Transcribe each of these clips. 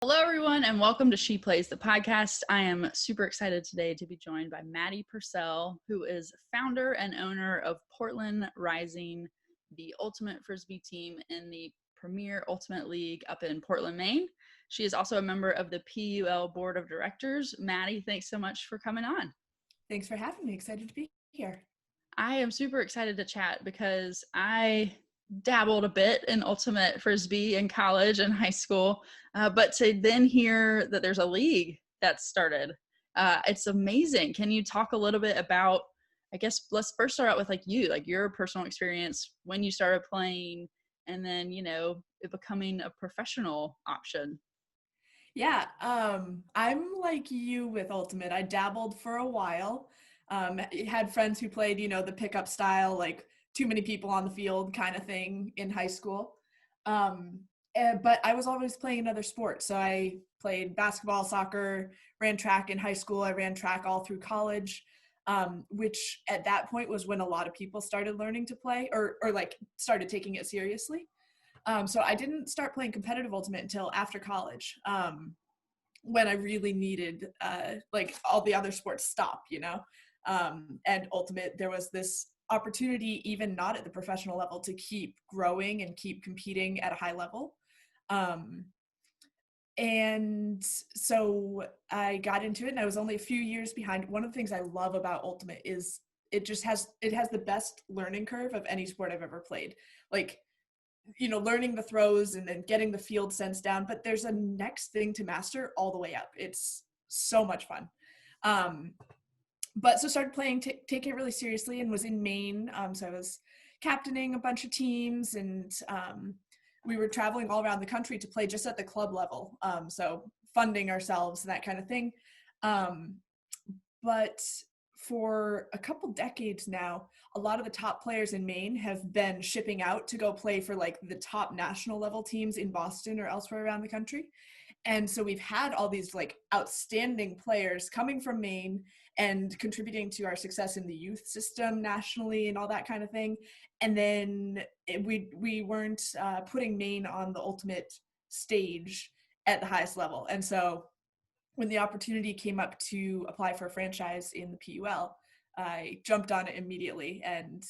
Hello, everyone, and welcome to She Plays, the podcast. I am super excited today to be joined by Maddie Purcell, who is founder and owner of Portland Rising, the ultimate Frisbee team in the Premier Ultimate League up in Portland, Maine. She is also a member of the PUL Board of Directors. Maddie, thanks so much for coming on. Thanks for having me. Excited to be here. I am super excited to chat because I dabbled a bit in ultimate Frisbee in college and high school, but to then hear that there's a league that started, it's amazing. Can you talk a little bit about, I guess, let's first start out with like your personal experience when you started playing and then, it becoming a professional option. Yeah, I'm like you with Ultimate. I dabbled for a while. Had friends who played, the pickup style, like too many people on the field kind of thing in high school. But I was always playing another sport. So I played basketball, soccer, ran track in high school. I ran track all through college, which at that point was when a lot of people started learning to play or like started taking it seriously. So I didn't start playing competitive Ultimate until after college, when I really needed, like all the other sports stop, and Ultimate, there was this opportunity, even not at the professional level, to keep growing and keep competing at a high level. And so I got into it, and I was only a few years behind. One of the things I love about Ultimate is it has the best learning curve of any sport I've ever played. Like, learning the throws and then getting the field sense down, but there's a next thing to master all the way up. It's so much fun. But so started playing, taking it really seriously, and was in Maine. So I was captaining a bunch of teams, and we were traveling all around the country to play just at the club level. So funding ourselves and that kind of thing. But for a couple decades now, a lot of the top players in Maine have been shipping out to go play for like the top national level teams in Boston or elsewhere around the country. And so we've had all these like outstanding players coming from Maine and contributing to our success in the youth system nationally and all that kind of thing. And then we weren't putting Maine on the ultimate stage at the highest level. And so when the opportunity came up to apply for a franchise in the PUL, I jumped on it immediately. And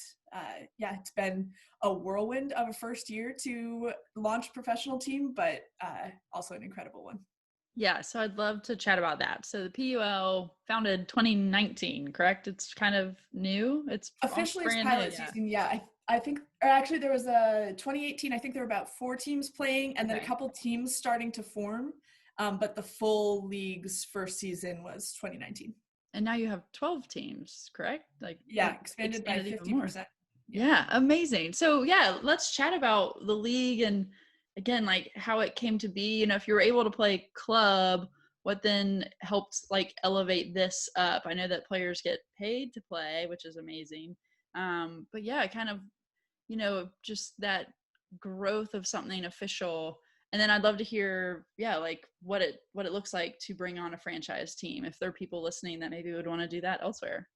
it's been a whirlwind of a first year to launch a professional team, but also an incredible one. Yeah, so I'd love to chat about that. So the PUL founded 2019, correct? It's kind of new. It's Officially it's brand pilot new, season. Yeah, I think, or actually there was a 2018, I think there were about 4 teams playing and then a couple teams starting to form. But the full league's first season was 2019. And now you have 12 teams, correct? Like expanded by 50%. Yeah, amazing. So yeah, let's chat about the league and again, like how it came to be. If you were able to play club, what then helped like elevate this up? I know that players get paid to play, which is amazing. But yeah, kind of, just that growth of something official. And then I'd love to hear, like what it looks like to bring on a franchise team if there are people listening that maybe would want to do that elsewhere.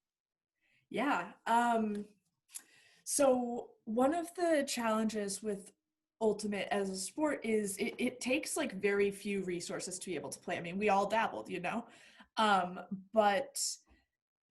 Yeah. So one of the challenges with Ultimate as a sport is it takes like very few resources to be able to play. I mean, we all dabbled, but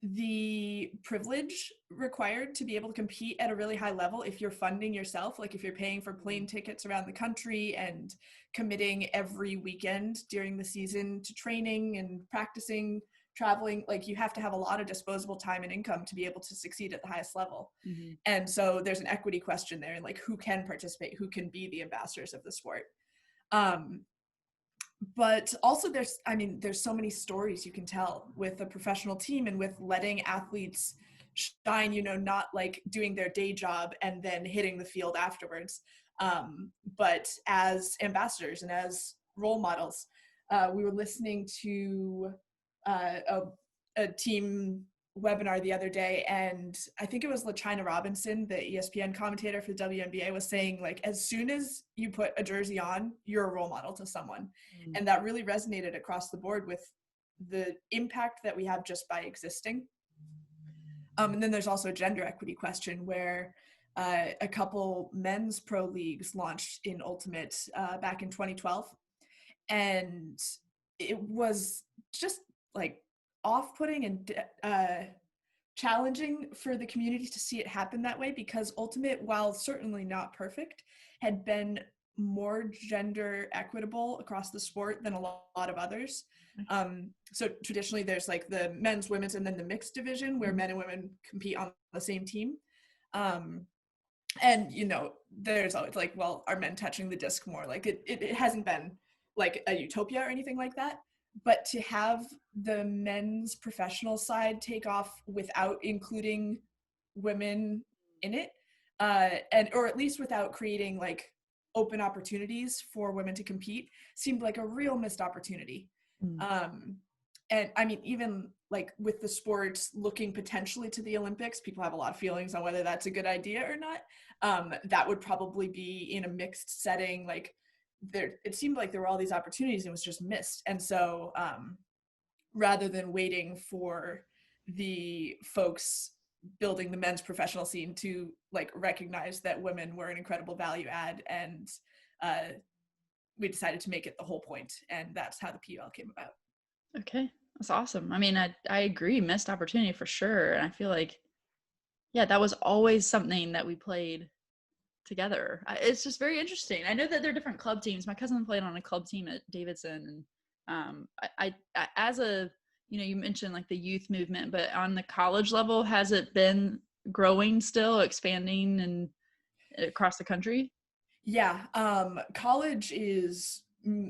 the privilege required to be able to compete at a really high level, if you're funding yourself, like if you're paying for plane tickets around the country and committing every weekend during the season to training and practicing, traveling, like you have to have a lot of disposable time and income to be able to succeed at the highest level. Mm-hmm. And so there's an equity question there, and like who can participate, who can be the ambassadors of the sport. But also there's so many stories you can tell with a professional team and with letting athletes shine, not like doing their day job and then hitting the field afterwards, but as ambassadors and as role models. We were listening to a team webinar the other day, and I think it was LaChina Robinson, the ESPN commentator for the WNBA, was saying like, as soon as you put a jersey on, you're a role model to someone. And that really resonated across the board with the impact that we have just by existing. And then there's also a gender equity question where a couple men's pro leagues launched in Ultimate back in 2012. And it was just like off-putting and challenging for the community to see it happen that way, because Ultimate, while certainly not perfect, had been more gender equitable across the sport than a lot of others. So traditionally there's like the men's, women's, and then the mixed division where men and women compete on the same team. Um, and there's always like, well, are men touching the disc more? Like it hasn't been like a utopia or anything like that, but to have the men's professional side take off without including women in it, and or at least without creating like open opportunities for women to compete, seemed like a real missed opportunity. Mm. um, and I mean, even like with the sports looking potentially to the Olympics, people have a lot of feelings on whether that's a good idea or not. That would probably be in a mixed setting. Like it seemed like there were all these opportunities and it was just missed. And so rather than waiting for the folks building the men's professional scene to like recognize that women were an incredible value add, and we decided to make it the whole point, and that's how the PUL came about. Okay, that's awesome. I mean, I agree, missed opportunity for sure. And I feel like, yeah, that was always something that we played together. It's just very interesting. I know that there are different club teams. My cousin played on a club team at Davidson, and I as a, you mentioned like the youth movement, but on the college level, has it been growing still, expanding and across the country? Yeah, college is,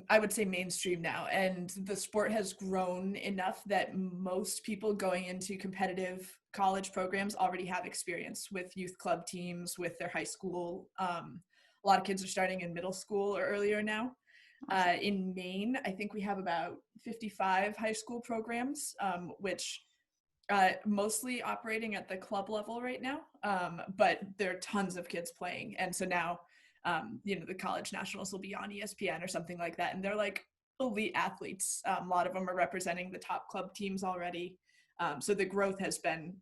I would say, mainstream now, and the sport has grown enough that most people going into competitive college programs already have experience with youth club teams, with their high school. A lot of kids are starting in middle school or earlier now. Awesome. In Maine, I think we have about 55 high school programs, which mostly operating at the club level right now, but there are tons of kids playing. And so now, the college nationals will be on ESPN or something like that, and they're like elite athletes. A lot of them are representing the top club teams already. So the growth has been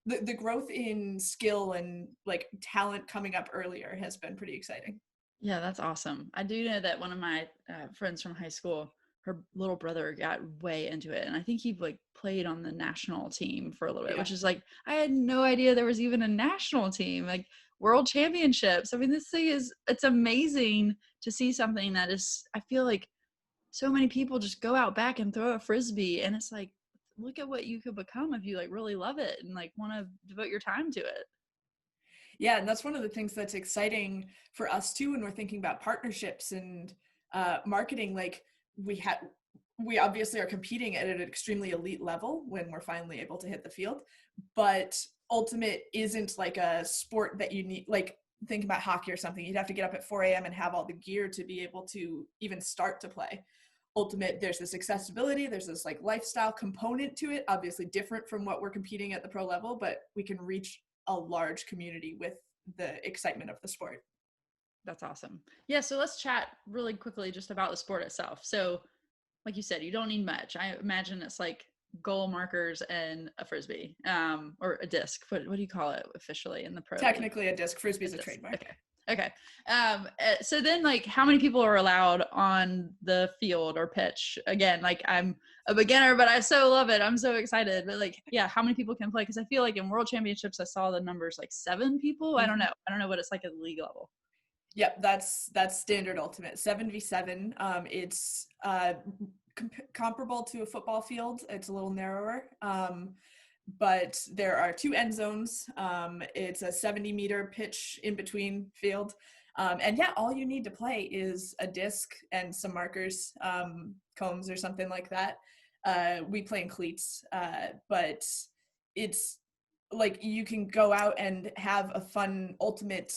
the growth in skill and like talent coming up earlier has been pretty exciting. Yeah, that's awesome. I do know that one of my friends from high school, her little brother got way into it, and I think he like played on the national team for a little bit, Yeah. which is like I had no idea there was even a national team, like world championships. I mean, this thing is it's amazing to see something that is. I feel like so many people just go out back and throw a frisbee, and it's like look at what you could become if you like really love it and like want to devote your time to it. Yeah, and that's one of the things that's exciting for us too when we're thinking about partnerships and marketing. Like we obviously are competing at an extremely elite level when we're finally able to hit the field, but ultimate isn't like a sport that you need. Like think about hockey or something, you'd have to get up at 4 a.m. and have all the gear to be able to even start to play. Ultimate, there's this accessibility, there's this like lifestyle component to it, obviously different from what we're competing at the pro level, but we can reach a large community with the excitement of the sport. That's awesome. Yeah, so let's chat really quickly just about the sport itself. So, like you said, you don't need much. I imagine it's like goal markers and a frisbee, or a disc. What do you call it officially in the pro league? Technically a disc, frisbee A is a disc. trademark. Okay. Okay. So then, like, how many people are allowed on the field or pitch? Again, like, I'm a beginner, but I so love it. I'm so excited. But like, yeah, how many people can play? Because I feel like in World Championships, I saw the numbers like 7 people. I don't Mm-hmm. know. I don't know what it's like at the league level. Yep, that's standard ultimate 7v7. It's comparable to a football field. It's a little narrower, but there are two end zones. It's a 70-meter pitch in between field, and yeah, all you need to play is a disc and some markers, cones or something like that. We play in cleats, but it's like you can go out and have a fun ultimate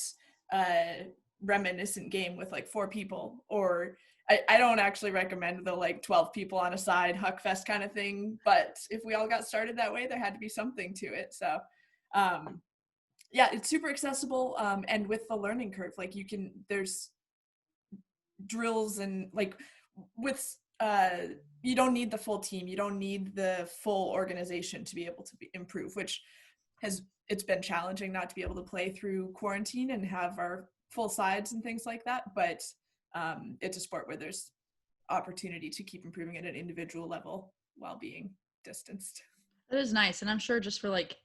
reminiscent game with like 4 people, or I don't actually recommend the like 12 people on a side huck fest kind of thing, but if we all got started that way, there had to be something to it. So um yeah, it's super accessible, and with the learning curve, like there's drills and like with you don't need the full team, you don't need the full organization to be able to improve, which it's been challenging not to be able to play through quarantine and have our full sides and things like that, but it's a sport where there's opportunity to keep improving at an individual level while being distanced. That is nice. And I'm sure just for like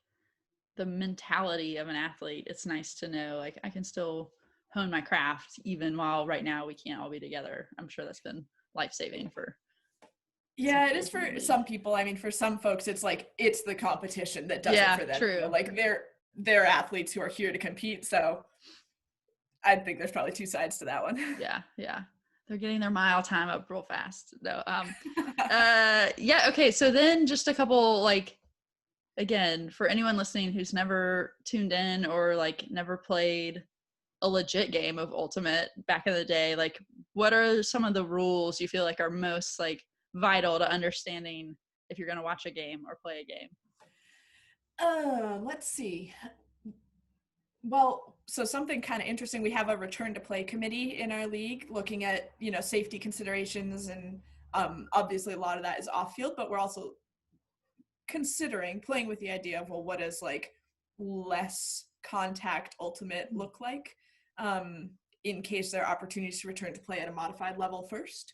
the mentality of an athlete, it's nice to know like I can still hone my craft even while right now we can't all be together. I'm sure that's been life-saving for Yeah, it is for some people. I mean, for some folks, it's like it's the competition that does it for them. True. Like they're athletes who are here to compete. So I think there's probably two sides to that one. Yeah. They're getting their mile time up real fast. No. Yeah. Okay. So then just a couple like, again, for anyone listening who's never tuned in or like never played a legit game of Ultimate back in the day, like what are some of the rules you feel like are most like vital to understanding if you're going to watch a game or play a game? Let's see. Well, so something kind of interesting, we have a return to play committee in our league looking at, safety considerations, and obviously a lot of that is off field, but we're also considering playing with the idea of, well, what does like less contact Ultimate look like, in case there are opportunities to return to play at a modified level first.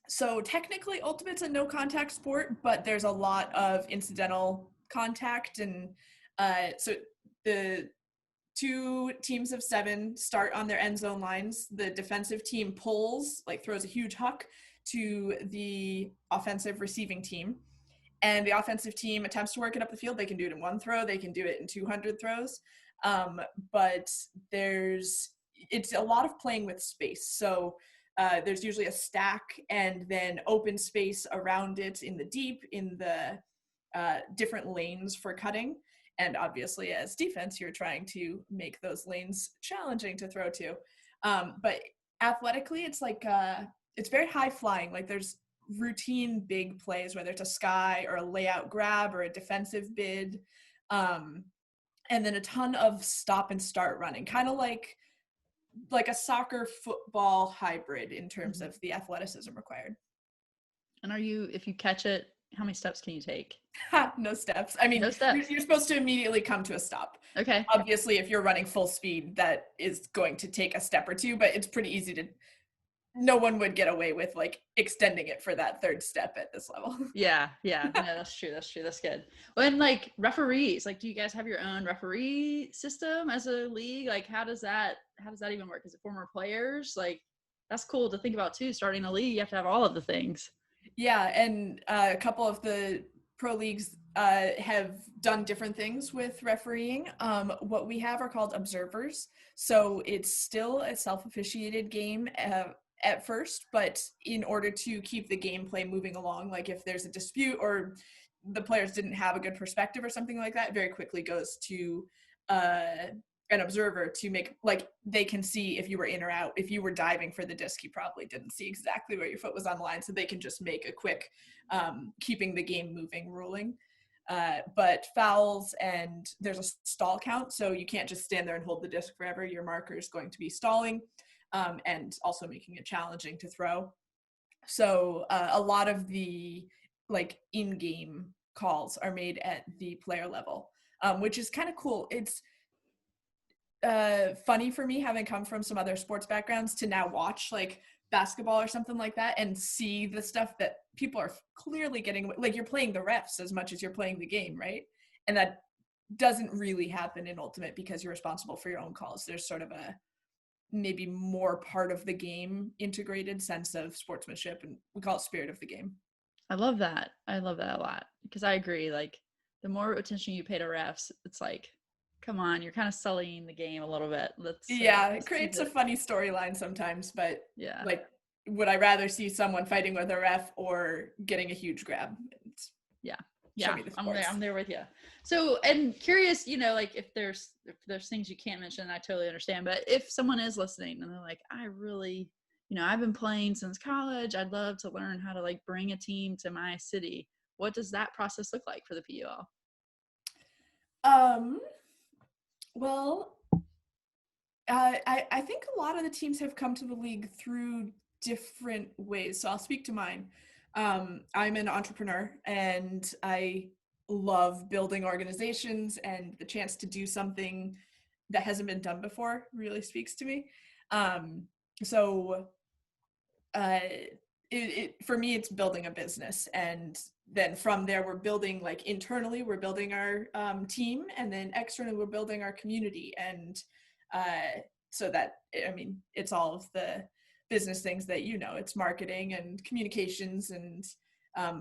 So technically Ultimate's a no contact sport, but there's a lot of incidental contact, and so the 2 teams of 7 start on their end zone lines. The defensive team pulls, like throws a huge huck to the offensive receiving team, and the offensive team attempts to work it up the field. They can do it in 1 throw, they can do it in 200 throws, but it's a lot of playing with space. So there's usually a stack and then open space around it in the deep, in the different lanes for cutting. And obviously as defense, you're trying to make those lanes challenging to throw to. But athletically, it's like, it's very high flying. Like there's routine big plays, whether it's a sky or a layout grab or a defensive bid. And then a ton of stop and start running, kind of like a soccer football hybrid in terms of the athleticism required. And if you catch it, how many steps can you take? No steps. I mean, no steps. You're supposed to immediately come to a stop. Okay. Obviously, if you're running full speed, that is going to take a step or two, but it's pretty easy to, no one would get away with like extending it for that 3rd step at this level. Yeah. No, that's true. That's good. When like referees, like do you guys have your own referee system as a league? Like how does that even work? Is it former players? Like that's cool to think about too. Starting a league, you have to have all of the things. Yeah, and a couple of the pro leagues have done different things with refereeing. What we have are called observers. So it's still a self-officiated game at first, but in order to keep the gameplay moving along, like if there's a dispute or the players didn't have a good perspective or something like that, it very quickly goes to an observer to make, like, they can see if you were in or out. If you were diving for the disc, you probably didn't see exactly where your foot was on the line, so they can just make a quick keeping the game moving ruling. But fouls, and there's a stall count, so you can't just stand there and hold the disc forever. Your marker is going to be stalling, and also making it challenging to throw. So a lot of the like in-game calls are made at the player level, which is kind of cool. It's funny for me, having come from some other sports backgrounds, to now watch like basketball or something like that and see the stuff that people are clearly getting, like you're playing the refs as much as you're playing the game, right? And that doesn't really happen in Ultimate because you're responsible for your own calls. There's sort of a maybe more part of the game integrated sense of sportsmanship, and we call it spirit of the game. I love that a lot, because I agree, like the more attention you pay to refs, it's like, come on, you're kind of sullying the game a little bit. It creates a funny storyline sometimes, but yeah, like, would I rather see someone fighting with a ref or getting a huge grab? Yeah, I'm there with you. So, and curious, like if there's things you can't mention, I totally understand. But if someone is listening and they're like, I really, I've been playing since college, I'd love to learn how to like bring a team to my city. What does that process look like for the PUL? Well, I think a lot of the teams have come to the league through different ways. So I'll speak to mine. I'm an entrepreneur, and I love building organizations, and the chance to do something that hasn't been done before really speaks to me. So for me, it's building a business, and then from there we're building, like, internally we're building our team, and then externally we're building our community. And so that, I mean, it's all of the business things that, it's marketing and communications and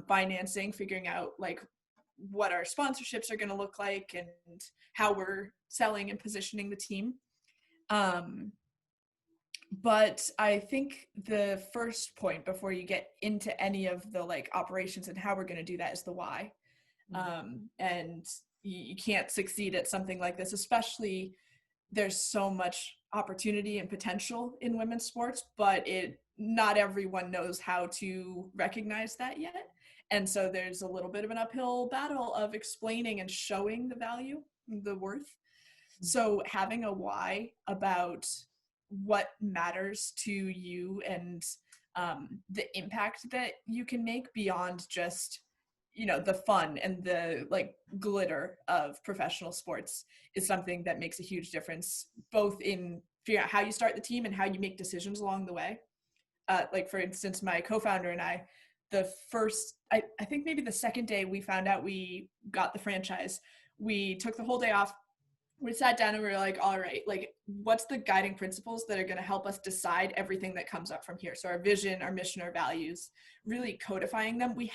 financing, figuring out like what our sponsorships are going to look like and how we're selling and positioning the team. But I think the first point before you get into any of the like operations and how we're going to do that is the why. And you can't succeed at something like this, especially there's so much opportunity and potential in women's sports, but not everyone knows how to recognize that yet. And so there's a little bit of an uphill battle of explaining and showing the value, the worth. So having a why about what matters to you and the impact that you can make beyond just, the fun and the like glitter of professional sports is something that makes a huge difference, both in figuring out how you start the team and how you make decisions along the way. Like, for instance, my co-founder and I, I think maybe the second day we found out we got the franchise, we took the whole day off. We sat down and we were like, all right, like, what's the guiding principles that are going to help us decide everything that comes up from here? So our vision, our mission, our values, really codifying them. We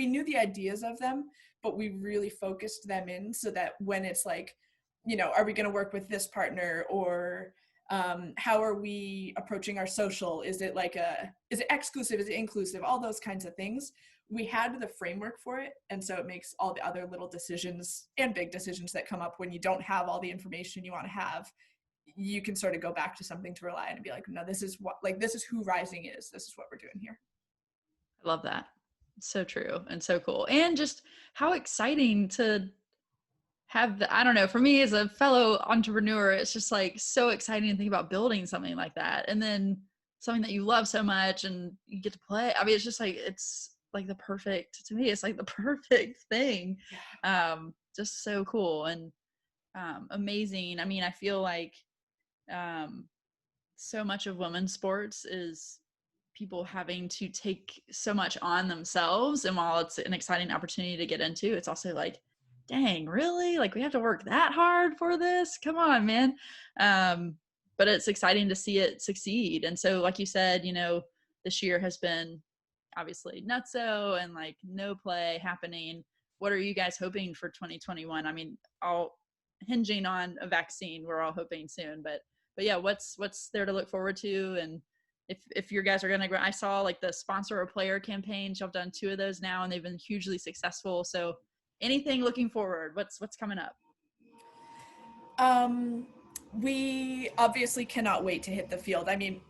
knew the ideas of them, but we really focused them in so that when it's like, are we going to work with this partner, or how are we approaching our social? Is it exclusive? Is it inclusive? All those kinds of things. We had the framework for it. And so it makes all the other little decisions and big decisions that come up when you don't have all the information you want to have, you can sort of go back to something to rely on and be like, no, this is who Rising is. This is what we're doing here. I love that. So true and so cool. And just how exciting to have I don't know, for me as a fellow entrepreneur, it's just like so exciting to think about building something like that. And then something that you love so much and you get to play. I mean, it's just like, it's like the perfect, to me, it's like the perfect thing. Just so cool and amazing. I mean, I feel like so much of women's sports is people having to take so much on themselves. And while it's an exciting opportunity to get into, it's also like, dang, really? Like, we have to work that hard for this? Come on, man. But it's exciting to see it succeed. And so, like you said, this year has been obviously nutso and like no play happening. What are you guys hoping for 2021? I mean, all hinging on a vaccine, we're all hoping soon, but yeah, what's there to look forward to? And if your guys are going to grow, I saw like the sponsor or player campaigns, y'all have done 2 of those now and they've been hugely successful. So anything looking forward, what's coming up? We obviously cannot wait to hit the field. I mean,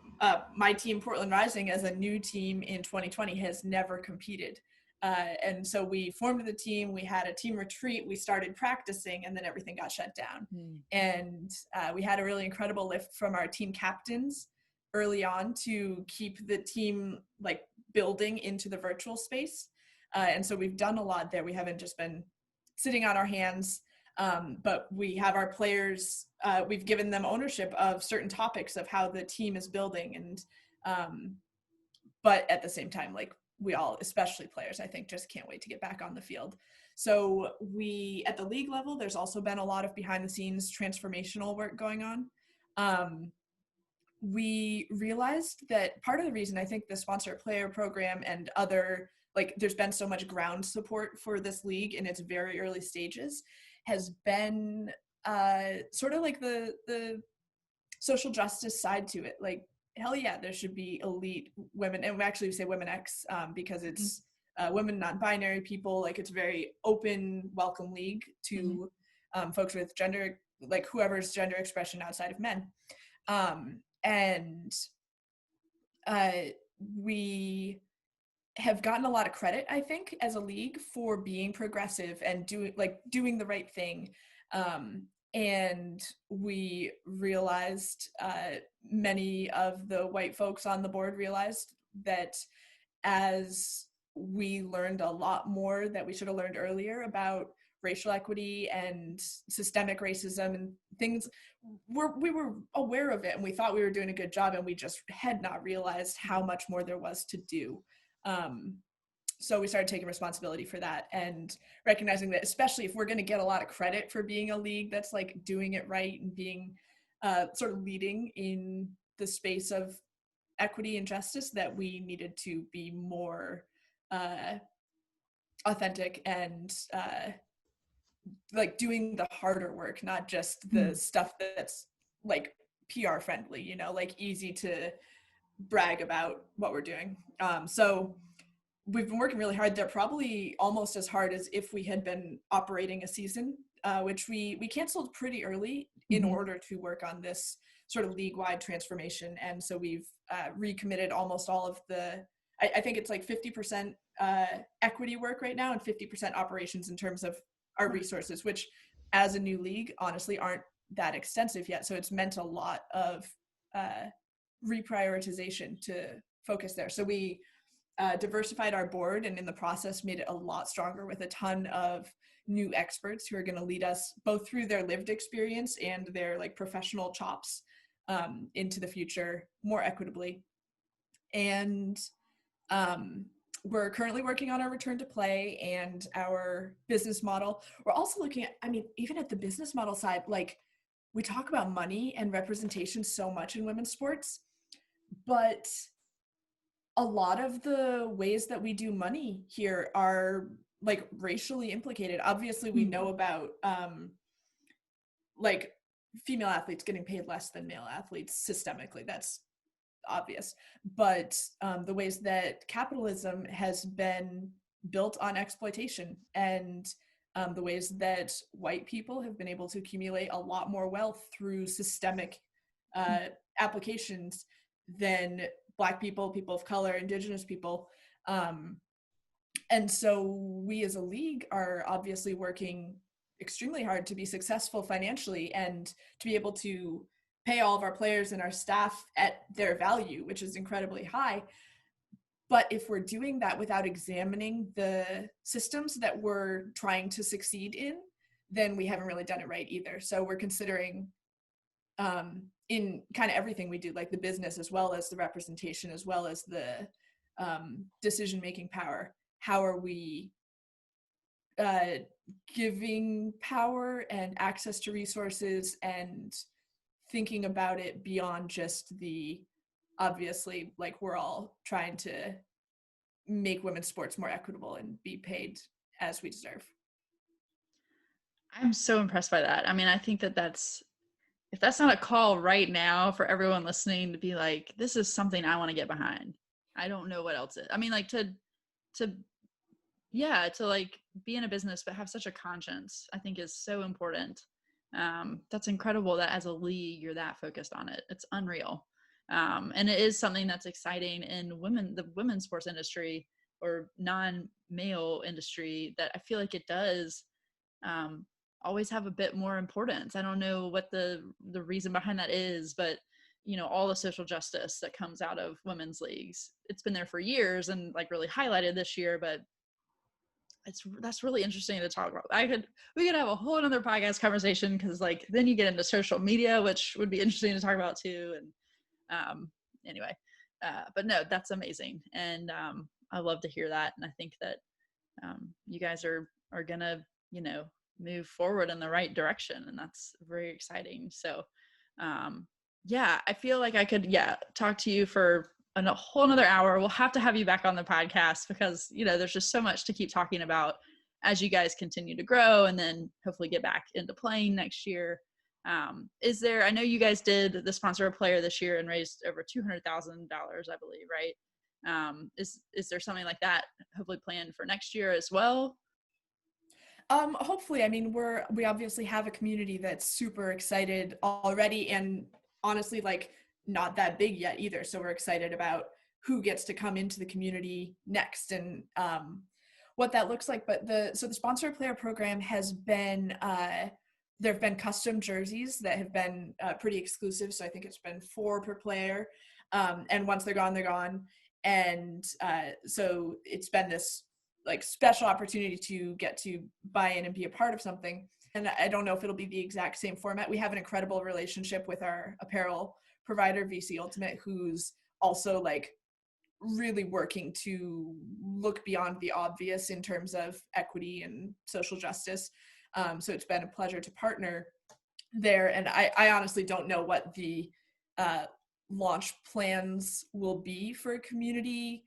my team, Portland Rising, as a new team in 2020, has never competed. And so we formed the team, we had a team retreat, we started practicing, and then everything got shut down. And we had a really incredible lift from our team captains early on to keep the team like building into the virtual space. And so we've done a lot there. We haven't just been sitting on our hands, but we have our players, we've given them ownership of certain topics of how the team is building. And but at the same time, like, we all, especially players, I think, just can't wait to get back on the field. So at the league level, there's also been a lot of behind the scenes transformational work going on. We realized that part of the reason, I think, the sponsor player program and other, like, there's been so much ground support for this league in its very early stages, has been sort of like the social justice side to it. Like, hell yeah, there should be elite women, and we actually say women X because it's women, non-binary people. Like, it's very open, welcome league to folks with gender, like whoever's gender expression outside of men. And we have gotten a lot of credit, I think, as a league for being progressive and doing the right thing. And we realized, many of the white folks on the board realized that as we learned a lot more that we should have learned earlier about racial equity and systemic racism and things. We were aware of it and we thought we were doing a good job, and we just had not realized how much more there was to do. So we started taking responsibility for that and recognizing that, especially if we're going to get a lot of credit for being a league that's like doing it right and being sort of leading in the space of equity and justice, that we needed to be more authentic and like doing the harder work, not just the stuff that's like PR friendly, you know, like easy to brag about what we're doing. So we've been working really hard. They're probably almost as hard as if we had been operating a season, which we canceled pretty early in order to work on this sort of league-wide transformation. And so we've recommitted almost all of the, I think it's like 50% equity work right now and 50% operations in terms of our resources, which as a new league, honestly, aren't that extensive yet. So it's meant a lot of reprioritization to focus there. So we diversified our board, and in the process made it a lot stronger with a ton of new experts who are going to lead us both through their lived experience and their like professional chops into the future more equitably. And we're currently working on our return to play and our business model. We're also looking at, I mean, even at the business model side, like we talk about money and representation so much in women's sports, but a lot of the ways that we do money here are like racially implicated. Obviously, we know about like female athletes getting paid less than male athletes systemically. That's obvious. But the ways that capitalism has been built on exploitation, and the ways that white people have been able to accumulate a lot more wealth through systemic applications than Black people, people of color, Indigenous people. And so we as a league are obviously working extremely hard to be successful financially and to be able to pay all of our players and our staff at their value, which is incredibly high. But if we're doing that without examining the systems that we're trying to succeed in, then we haven't really done it right either. So we're considering in kind of everything we do, like the business as well as the representation, as well as the decision-making power. How are we giving power and access to resources and thinking about it beyond just the, obviously, like we're all trying to make women's sports more equitable and be paid as we deserve. I'm so impressed by that. I mean, I think that if that's not a call right now for everyone listening to be like, this is something I want to get behind, I don't know what else is. I mean, like to like be in a business but have such a conscience, I think is so important. That's incredible that as a league you're that focused on it. It's unreal. And it is something that's exciting in the women's sports industry or non-male industry, that I feel like it does always have a bit more importance. I don't know what the reason behind that is, but you know, all the social justice that comes out of women's leagues, it's been there for years and like really highlighted this year, but that's really interesting to talk about. We could have a whole other podcast conversation, because like then you get into social media, which would be interesting to talk about too. And anyway, but no, that's amazing, and I love to hear that, and I think that you guys are gonna, you know, move forward in the right direction, and that's very exciting. So yeah, I feel like I could talk to you for a whole another hour. We'll have to have you back on the podcast, because you know there's just so much to keep talking about as you guys continue to grow and then hopefully get back into playing next year. I know you guys did the sponsor a player this year and raised over $200,000, I believe, right? Is there something like that hopefully planned for next year as well? Hopefully. I mean, we obviously have a community that's super excited already, and honestly, like not that big yet either. So we're excited about who gets to come into the community next and what that looks like. But the sponsor player program has been there have been custom jerseys that have been pretty exclusive. So I think it's been 4 per player, and once they're gone, they're gone. And so it's been this like special opportunity to get to buy in and be a part of something. And I don't know if it'll be the exact same format. We have an incredible relationship with our apparel provider, VC Ultimate, who's also like really working to look beyond the obvious in terms of equity and social justice. So it's been a pleasure to partner there. And I honestly don't know what the launch plans will be for a community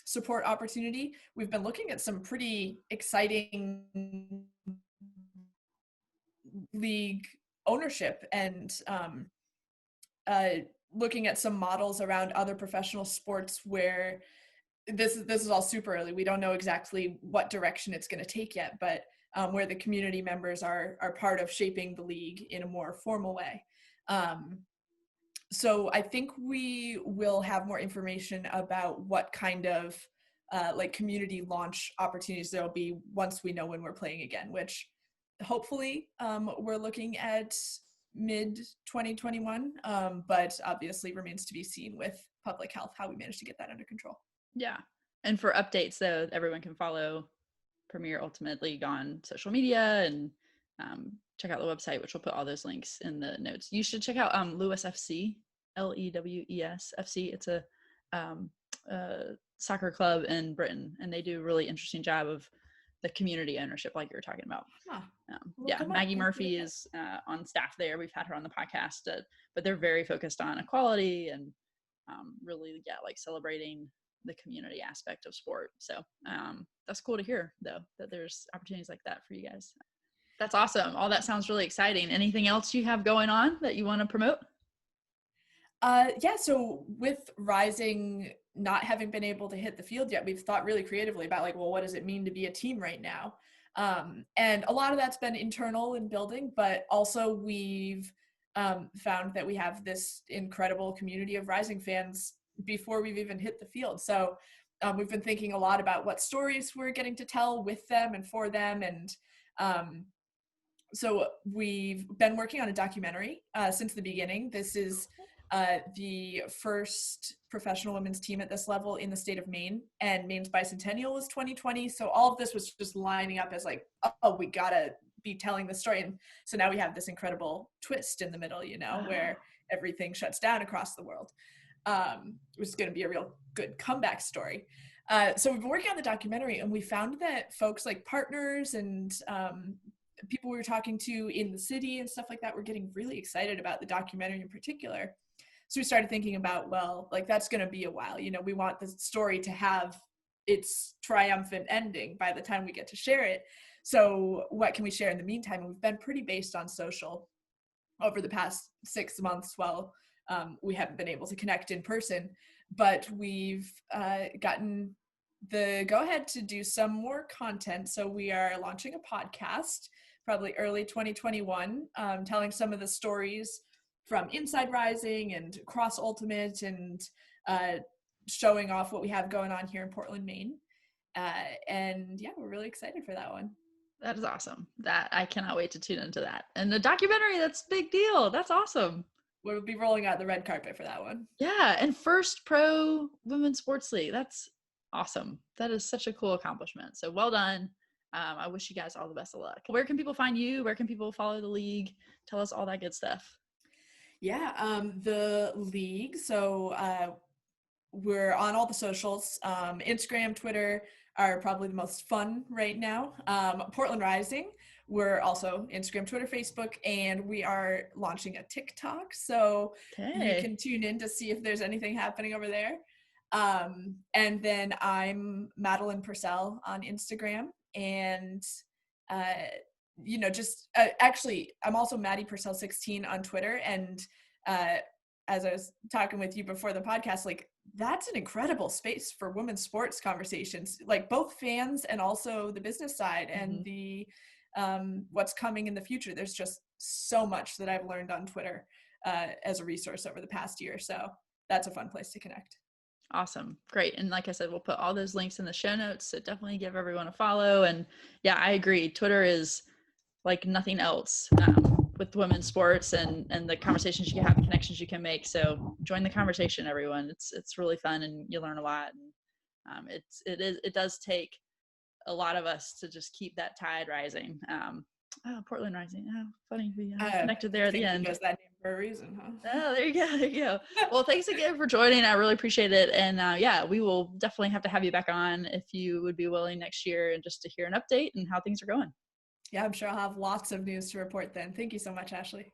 support opportunity. We've been looking at some pretty exciting league ownership and looking at some models around other professional sports where this is all super early. We don't know exactly what direction it's going to take yet, but where the community members are part of shaping the league in a more formal way. So I think we will have more information about what kind of like community launch opportunities there'll be once we know when we're playing again, which hopefully we're looking at mid 2021, but obviously remains to be seen with public health how we manage to get that under control. Yeah. And for updates, though, everyone can follow Premier Ultimate League on social media and check out the website, which we'll put all those links in the notes. You should check out Lewes FC, Lewes FC. It's a soccer club in Britain, and they do a really interesting job of the community ownership like you were talking about. Huh. Yeah, Maggie Murphy is on staff there. We've had her on the podcast, but they're very focused on equality and really, like celebrating the community aspect of sport. So that's cool to hear, though, that there's opportunities like that for you guys. That's awesome. All that sounds really exciting. Anything else you have going on that you want to promote? Yeah, so with Rising not having been able to hit the field yet, we've thought really creatively about like, well, what does it mean to be a team right now? And a lot of that's been internal in building, but also we've found that we have this incredible community of Rising fans before we've even hit the field. So we've been thinking a lot about what stories we're getting to tell with them and for them. And so we've been working on a documentary since the beginning. This is the first professional women's team at this level in the state of Maine, and Maine's bicentennial was 2020. So all of this was just lining up as like, oh, we gotta be telling the story. And so now we have this incredible twist in the middle, where everything shuts down across the world. Which is going to be a real good comeback story. So we've been working on the documentary, and we found that folks like partners and people we were talking to in the city and stuff like that were getting really excited about the documentary in particular. So we started thinking about, well, like that's going to be a while. We want the story to have its triumphant ending by the time we get to share it. So what can we share in the meantime? And we've been pretty based on social over the past 6 months while we haven't been able to connect in person, but we've gotten the go-ahead to do some more content. So we are launching a podcast, probably early 2021, telling some of the stories from Inside Rising and Cross Ultimate and showing off what we have going on here in Portland, Maine. And yeah, we're really excited for that one. That is awesome. That I cannot wait to tune into that. And the documentary, that's a big deal. That's awesome. We'll be rolling out the red carpet for that one. Yeah, and first pro women's sports league. That's awesome. That is such a cool accomplishment. So well done. I wish you guys all the best of luck. Where can people find you? Where can people follow the league? Tell us all that good stuff. Yeah, the league. So we're on all the socials. Instagram, Twitter are probably the most fun right now. Portland Rising. We're also Instagram, Twitter, Facebook, and we are launching a TikTok. So you can tune in to see if there's anything happening over there. And then I'm Maddie Purcell on Instagram. And, actually, I'm also Maddie Purcell 16 on Twitter. And as I was talking with you before the podcast, like, that's an incredible space for women's sports conversations, like both fans and also the business side and the what's coming in the future. There's just so much that I've learned on Twitter as a resource over the past year. So that's a fun place to connect. Awesome. Great. And like I said, we'll put all those links in the show notes. So definitely give everyone a follow. And yeah, I agree. Twitter is like nothing else with women's sports and the conversations you can have and connections you can make. So join the conversation, everyone. It's really fun and you learn a lot. It does take a lot of us to just keep that tide rising. Portland Rising. Oh, funny we connected there I at the think end. he chose that name for a reason, huh? Oh, there you go. There you go. Well, thanks again for joining. I really appreciate it. And yeah, we will definitely have to have you back on if you would be willing next year, and just to hear an update and how things are going. Yeah, I'm sure I'll have lots of news to report then. Thank you so much, Ashley.